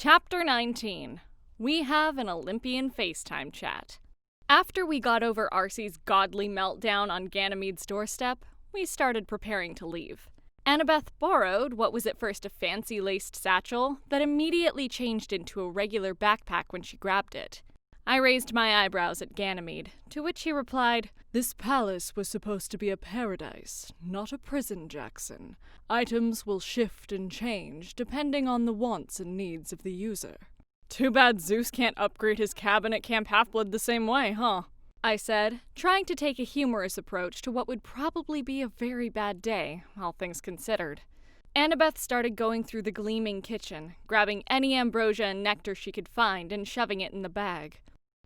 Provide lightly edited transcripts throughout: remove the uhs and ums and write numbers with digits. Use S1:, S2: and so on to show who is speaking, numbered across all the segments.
S1: Chapter 19. We have an Olympian Facetime chat. After we got over Arcee's godly meltdown on Ganymede's doorstep, we started preparing to leave. Annabeth borrowed what was at first a fancy-laced satchel that immediately changed into a regular backpack when she grabbed it. I raised my eyebrows at Ganymede, to which he replied,
S2: "This palace was supposed to be a paradise, not a prison, Jackson. Items will shift and change depending on the wants and needs of the user."
S1: "Too bad Zeus can't upgrade his cabin at Camp Half-Blood the same way, huh?" I said, trying to take a humorous approach to what would probably be a very bad day, all things considered. Annabeth started going through the gleaming kitchen, grabbing any ambrosia and nectar she could find and shoving it in the bag.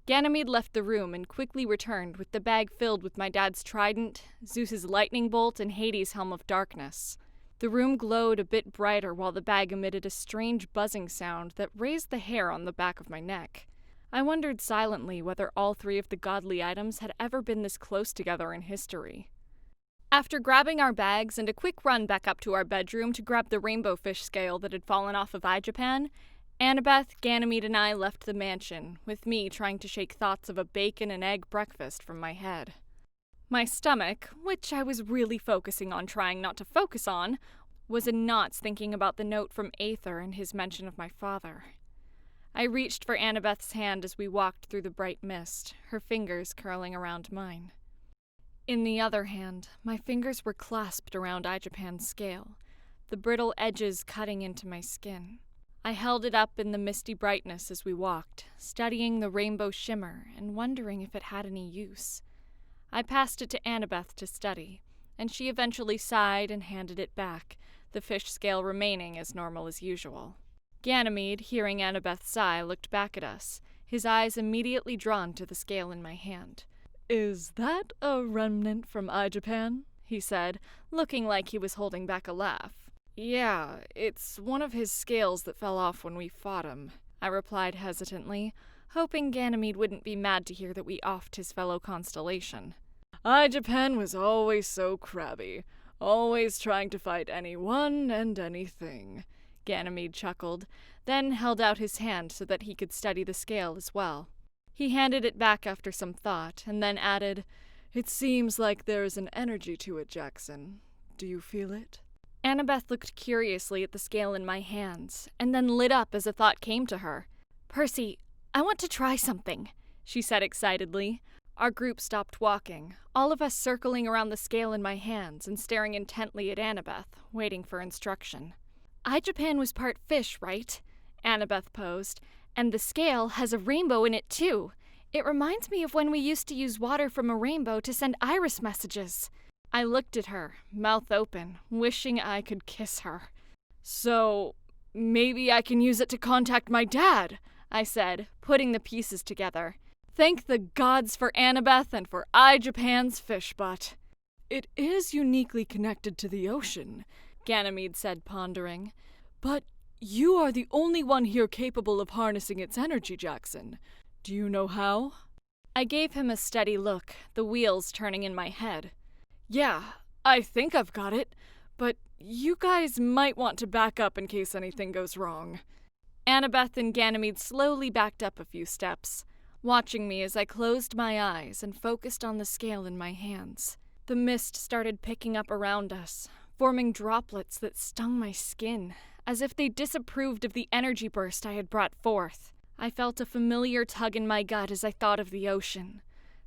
S1: Ganymede left the room and quickly returned with the bag filled with my dad's trident, Zeus's lightning bolt, and Hades' helm of darkness. The room glowed a bit brighter while the bag emitted a strange buzzing sound that raised the hair on the back of my neck. I wondered silently whether all three of the godly items had ever been this close together in history. After grabbing our bags and a quick run back up to our bedroom to grab the rainbow fish scale that had fallen off of iJapan, Annabeth, Ganymede, and I left the mansion, with me trying to shake thoughts of a bacon and egg breakfast from my head. My stomach, which I was really focusing on trying not to focus on, was in knots thinking about the note from Aether and his mention of my father. I reached for Annabeth's hand as we walked through the bright mist, her fingers curling around mine. In the other hand, my fingers were clasped around iJapan's scale, the brittle edges cutting into my skin. I held it up in the misty brightness as we walked, studying the rainbow shimmer and wondering if it had any use. I passed it to Annabeth to study, and she eventually sighed and handed it back, the fish scale remaining as normal as usual. Ganymede, hearing Annabeth sigh, looked back at us, his eyes immediately drawn to the scale in my hand.
S2: "Is that a remnant from iJapan?"
S1: he said, looking like he was holding back a laugh. "Yeah, it's one of his scales that fell off when we fought him," I replied hesitantly, hoping Ganymede wouldn't be mad to hear that we offed his fellow constellation.
S2: "iJapan was always so crabby, always trying to fight anyone and anything,"
S1: Ganymede chuckled, then held out his hand so that he could study the scale as well. He handed it back after some thought, and then added,
S2: "It seems like there is an energy to it, Jackson. Do you feel it?"
S1: Annabeth looked curiously at the scale in my hands, and then lit up as a thought came to her. "Percy, I want to try something," she said excitedly. Our group stopped walking, all of us circling around the scale in my hands and staring intently at Annabeth, waiting for instruction. "iJapan was part fish, right?" Annabeth posed. "And the scale has a rainbow in it, too. It reminds me of when we used to use water from a rainbow to send iris messages." I looked at her, mouth open, wishing I could kiss her.
S2: "So, maybe I can use it to contact my dad,"
S1: I said, putting the pieces together. Thank the gods for Annabeth and for iJapan's fish butt.
S2: "It is uniquely connected to the ocean," Ganymede said, pondering. "But you are the only one here capable of harnessing its energy, Jackson. Do you know how?"
S1: I gave him a steady look, the wheels turning in my head.
S2: "Yeah, I think I've got it, but you guys might want to back up in case anything goes wrong."
S1: Annabeth and Ganymede slowly backed up a few steps, watching me as I closed my eyes and focused on the scale in my hands. The mist started picking up around us, forming droplets that stung my skin, as if they disapproved of the energy burst I had brought forth. I felt a familiar tug in my gut as I thought of the ocean,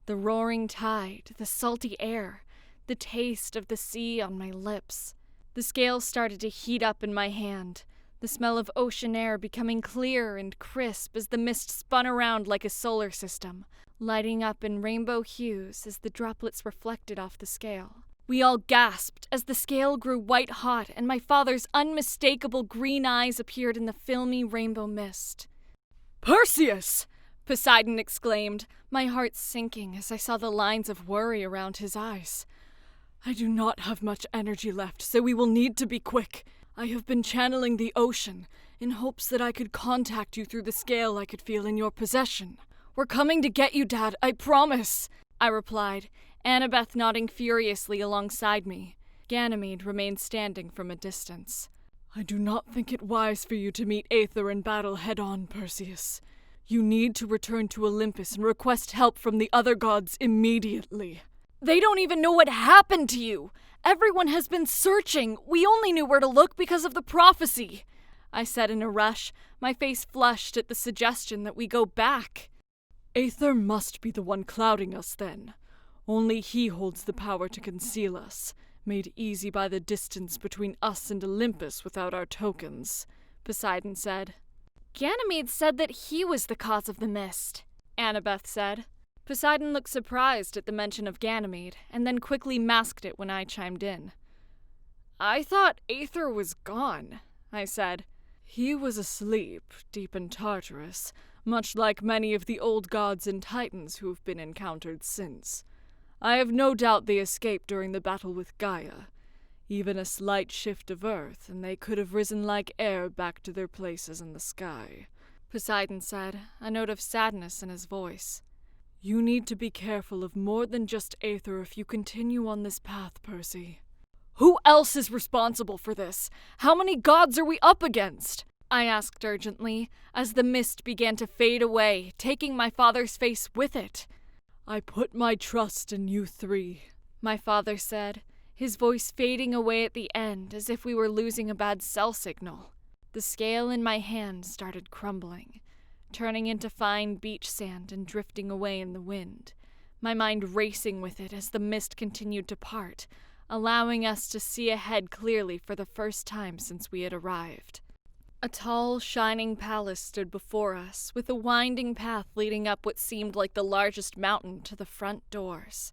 S1: the roaring tide, the salty air, the taste of the sea on my lips. The scale started to heat up in my hand, the smell of ocean air becoming clear and crisp as the mist spun around like a solar system, lighting up in rainbow hues as the droplets reflected off the scale. We all gasped as the scale grew white-hot and my father's unmistakable green eyes appeared in the filmy rainbow mist.
S2: "Perseus!"
S1: Poseidon exclaimed, my heart sinking as I saw the lines of worry around his eyes.
S2: "I do not have much energy left, so we will need to be quick. I have been channeling the ocean in hopes that I could contact you through the scale I could feel in your possession." "We're coming to get you, Dad, I promise," I replied, Annabeth nodding furiously alongside me. Ganymede remained standing from a distance. I do not think it wise for you to meet Aether in battle head-on, Perseus. You need to return to Olympus and request help from the other gods immediately.
S1: They don't even know what happened to you! Everyone has been searching! We only knew where to look because of the prophecy! I said in a rush, my face flushed at the suggestion that we go back.
S2: Aether must be the one clouding us then. Only he holds the power to conceal us, made easy by the distance between us and Olympus without our tokens, Poseidon said.
S1: Ganymede said that he was the cause of the mist, Annabeth said. Poseidon looked surprised at the mention of Ganymede, and then quickly masked it when I chimed in. I thought Aether was gone, I said.
S2: He was asleep, deep in Tartarus, much like many of the old gods and titans who have been encountered since. I have no doubt they escaped during the battle with Gaia. Even a slight shift of earth, and they could have risen like air back to their places in the sky,
S1: Poseidon said, a note of sadness in his voice.
S2: You need to be careful of more than just Aether if you continue on this path, Percy.
S1: Who else is responsible for this? How many gods are we up against? I asked urgently, as the mist began to fade away, taking my father's face with it.
S2: I put my trust in you three,
S1: my father said, his voice fading away at the end as if we were losing a bad cell signal. The scale in my hand started crumbling, turning into fine beach sand and drifting away in the wind, my mind racing with it as the mist continued to part, allowing us to see ahead clearly for the first time since we had arrived. A tall, shining palace stood before us, with a winding path leading up what seemed like the largest mountain to the front doors.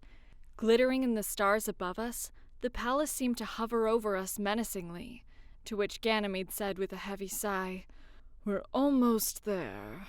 S1: Glittering in the stars above us, the palace seemed to hover over us menacingly, to which Ganymede said with a heavy sigh,
S2: We're almost there.